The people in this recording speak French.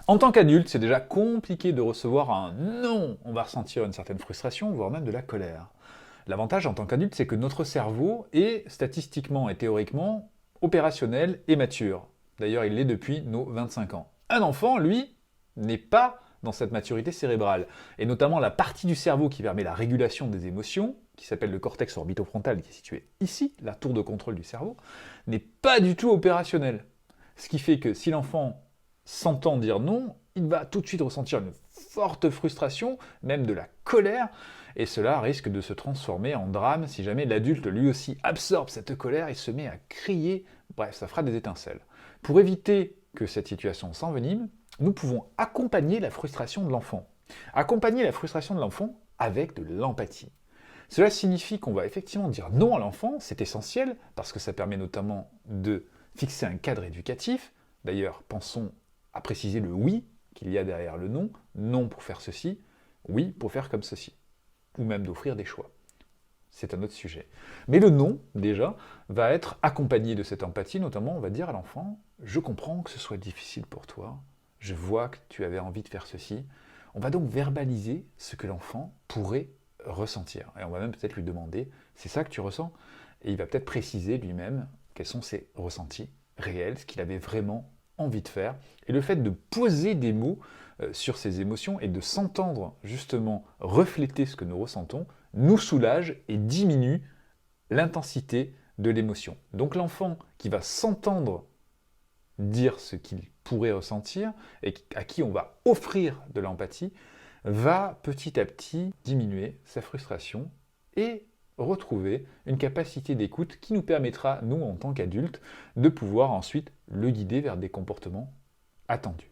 En tant qu'adulte, c'est déjà compliqué de recevoir un non. On va ressentir une certaine frustration, voire même de la colère. L'avantage en tant qu'adulte, c'est que notre cerveau est statistiquement et théoriquement opérationnel et mature. D'ailleurs, il l'est depuis nos 25 ans. Un enfant, lui, n'est pas dans cette maturité cérébrale. Et notamment la partie du cerveau qui permet la régulation des émotions, qui s'appelle le cortex orbitofrontal, qui est situé ici, la tour de contrôle du cerveau, n'est pas du tout opérationnelle. Ce qui fait que si l'enfant s'entend dire non, il va tout de suite ressentir une forte frustration, même de la colère, et cela risque de se transformer en drame si jamais l'adulte lui aussi absorbe cette colère et se met à crier, bref, ça fera des étincelles. Pour éviter que cette situation s'envenime, nous pouvons accompagner la frustration de l'enfant. Accompagner la frustration de l'enfant avec de l'empathie. Cela signifie qu'on va effectivement dire non à l'enfant, c'est essentiel, parce que ça permet notamment de fixer un cadre éducatif. D'ailleurs, pensons à préciser le oui qu'il y a derrière le non, non pour faire ceci, oui pour faire comme ceci, ou même d'offrir des choix. C'est un autre sujet. Mais le non, déjà, va être accompagné de cette empathie, notamment on va dire à l'enfant, je comprends que ce soit difficile pour toi, je vois que tu avais envie de faire ceci. On va donc verbaliser ce que l'enfant pourrait ressentir. Et on va même peut-être lui demander, c'est ça que tu ressens? Et il va peut-être préciser lui-même quels sont ses ressentis réels, ce qu'il avait vraiment envie de faire. Et le fait de poser des mots sur ses émotions et de s'entendre justement refléter ce que nous ressentons, nous soulage et diminue l'intensité de l'émotion. Donc l'enfant qui va s'entendre dire ce qu'il pourrait ressentir et à qui on va offrir de l'empathie, va petit à petit diminuer sa frustration et retrouver une capacité d'écoute qui nous permettra, nous en tant qu'adultes, de pouvoir ensuite le guider vers des comportements attendus.